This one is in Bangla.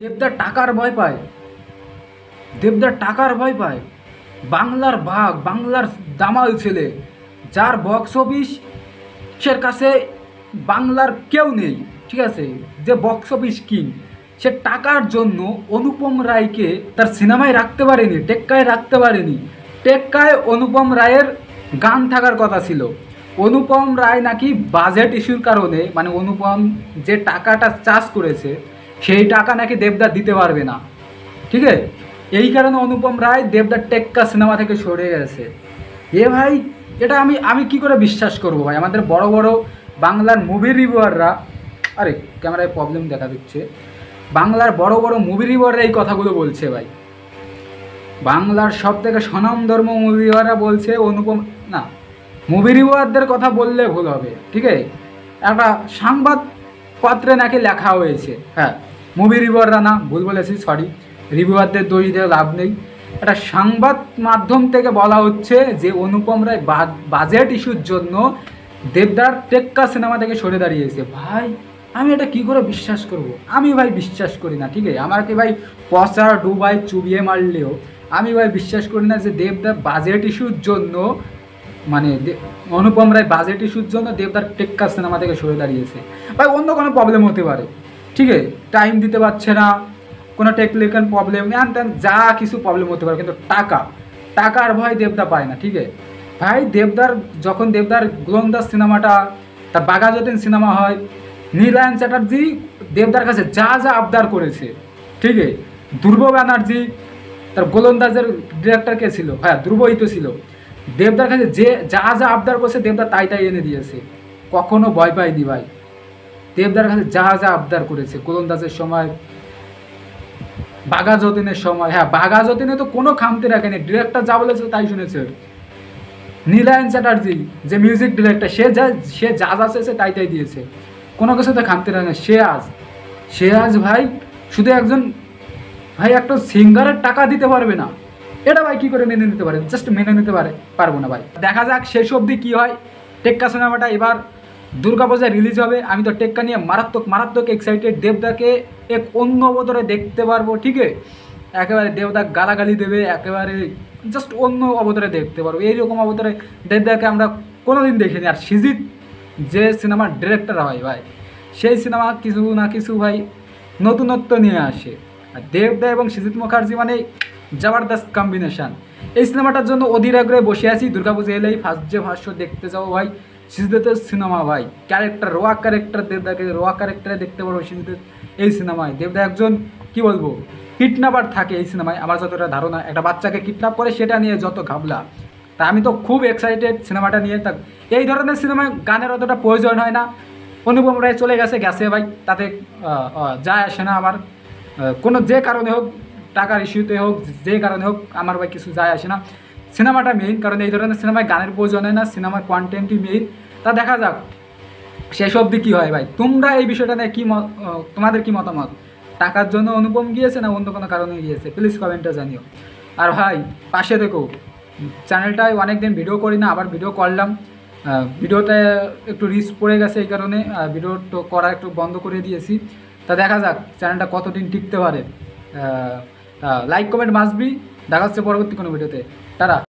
দেবদার টাকার ভয় পায়। দেবদার টাকার ভয় পায়। বাংলার ভাগ, বাংলার দামাল ছেলে, যার বক্স অফিসের কাছে বাংলার কেউ নেই, ঠিক আছে, যে বক্স অফিস কিং, সে টাকার জন্য অনুপম রায়কে তার সিনেমায় রাখতে পারেনি, টেক্কায় রাখতে পারেনি। টেক্কায় অনুপম রায়ের গান থাকার কথা ছিল। অনুপম রায় নাকি বাজেট ইস্যুর কারণে, মানে অনুপম যে টাকাটা চার্জ করেছে সেই টাকা নাকি দেবদা দিতে পারবে না, ঠিক আছে। এই কারণে অনুপম রায় দেবদার টেক্কা সিনেমা থেকে সরে গেছে। ভাই, এটা আমি আমি কি করে বিশ্বাস করব ভাই? আমাদের বড় বড় বাংলার মুভি রিভিউয়াররা, আরে ক্যামেরায় প্রবলেম দেখা দিচ্ছে, বাংলার বড় বড় মুভি রিভিউয়াররা এই কথাগুলো বলছে ভাই। বাংলার সব থেকে স্বনামধর্ম মুভি রিভিউয়াররা বলছে অনুপম, না, মুভি রিভিউয়ারদের কথা বললে ভুল হবে, ঠিক আছে। একটা সংবাদ পত্রে নাকি লেখা হয়েছে, হ্যাঁ, মুভি রিভিউয়াররা না, ভুল বলেছি, সরি, রিভিউয়ারদের দোষ দিয়ে লাভ নেই। একটা সংবাদ মাধ্যম থেকে বলা হচ্ছে যে অনুপম রায় বাজেট ইস্যুর জন্য দেবদার টেক্কা সিনেমা থেকে সরে দাঁড়িয়েছে। ভাই, আমি এটা কি করে বিশ্বাস করব? আমি ভাই বিশ্বাস করি না, ঠিক আছে। আমাকে ভাই পচা ডুবাই চুবিয়ে মারলেও আমি ভাই বিশ্বাস করি না যে দেবদার বাজেট ইস্যুর জন্য, মানে অনুপম রায় বাজেট ইস্যুর জন্য দেবদার টেক্কা সিনেমা থেকে সরে দাঁড়িয়েছে। ভাই, অন্য কোনো প্রবলেম হতে পারে, ঠিক আছে, টাইম দিতে পারছে না, কোনো টেকনিক্যাল প্রবলেম, হ্যান ত্যান যা কিছু প্রবলেম হতে পারে, কিন্তু টাকার ভয় দেবদা পায় না, ঠিক আছে। ভাই, যখন দেবদার গোলন্দাজ সিনেমাটা, তার বাঘা যতীন সিনেমা হয়, নীলায়ন চ্যাটার্জি দেবদার কাছে যা যা আবদার করেছে, ঠিক আছে, ধ্রুব ব্যানার্জি, তার গোলন্দাজের ডিরেক্টর কে ছিল, হ্যাঁ, ধ্রুবই তো ছিল, দেবদার কাছে যে যা যা আবদার করছে দেবদার তাই তাই এনে দিয়েছে, কখনো ভয় পায়নি ভাই। দেবদার কাছে যা যা আবদার করেছে গোলন্দাজের সময়, বাঘা যতীনের সময়, হ্যাঁ, বাঘা যতীনে তো কোনো খামতি রাখেনি, ডিরেক্টর যা বলেছে তাই শুনেছে। নীলায়ন চ্যাটার্জি যে মিউজিক ডিরেক্টর, সে যা যা চেয়েছে তাই তাই দিয়েছে, কোনো কিছুতে খামতি রাখে না। সে আজ ভাই শুধু একজন, ভাই, একটা সিঙ্গারের টাকা দিতে পারবে না, এটা ভাই কী করে মেনে নিতে পারে? জাস্ট মেনে নিতে পারবো না ভাই। দেখা যাক শেষ অবধি কী হয়। টেক্কা সিনেমাটা এবার দুর্গাপূজায় রিলিজ হবে। আমি তো টেক্কা নিয়ে মারাত্মক এক্সাইটেড। দেবদাকে এক অন্য অবতারে দেখতে পারবো, ঠিক আছে, একেবারে দেবদা গালাগালি দেবে, একেবারে জাস্ট অন্য অবতারে দেখতে পারবো। এইরকম অবতারে দেবদাকে আমরা কোনোদিন দেখিনি। আর সৃজিত যে সিনেমার ডিরেক্টর হয় ভাই, সেই সিনেমা কিছু না কিছু ভাই নতুনত্ব নিয়ে আসে। আর দেবদা এবং সৃজিত মুখার্জি মানে জবরদস্ত কম্বিনেশান। এই সিনেমাটার জন্য অধীর আগ্রহে বসে আছি। দুর্গাপুজো এলেই ফার্স্ট দেখতে যাবো ভাই সৃজিতের সিনেমা। ভাই, ক্যারেক্টার, দেবদাকে ক্যারেক্টারে দেখতে পারবো সৃজিতের এই সিনেমায়। দেবদা একজন, কি বলবো, কিডন্যাপার থাকে এই সিনেমায়, আমার যতটা ধারণা। একটা বাচ্চাকে কিডন্যাপ করে, সেটা নিয়ে যত ঘাবলা। তা আমি তো খুব এক্সাইটেড সিনেমাটা নিয়ে। তা এই ধরনের সিনেমায় গানের অতটা প্রয়োজন হয় না। অনুপম রায় চলে গেছে ভাই, তাতে যায় আসে না আমার। কোনো যে কারণে হোক, টাকার ইস্যুতে হোক, যে কারণে হোক, আমার ভাই কিছু যায় আসে না। সিনেমাটা মেইন, কারণ এই ধরনের সিনেমায় গানের প্রয়োজন হয় না, সিনেমার কন্টেন্টই মেইন। তা দেখা যাক শেষ অবধি কী হয় ভাই। তোমরা এই বিষয়টা নিয়ে তোমাদের কি মতামত? টাকার জন্য অনুপম গিয়েছে না অন্য কোনো কারণে গিয়েছে? প্লিজ কমেন্টে জানিও। আর ভাই, পাশে দেখো, চ্যানেলটায় অনেক দিন ভিডিও করি না, আবার ভিডিও করলাম। ভিডিওতে একটু রিস্ক পড়ে গেছে, এই কারণে ভিডিও তো করা একটু বন্ধ করে দিয়েছি। তা দেখা যাক চ্যানেলটা কতদিন টিকতে পারে। Like comment must be. দেখা হচ্ছে পরবর্তী কোনো ভিডিওতে। টাটা।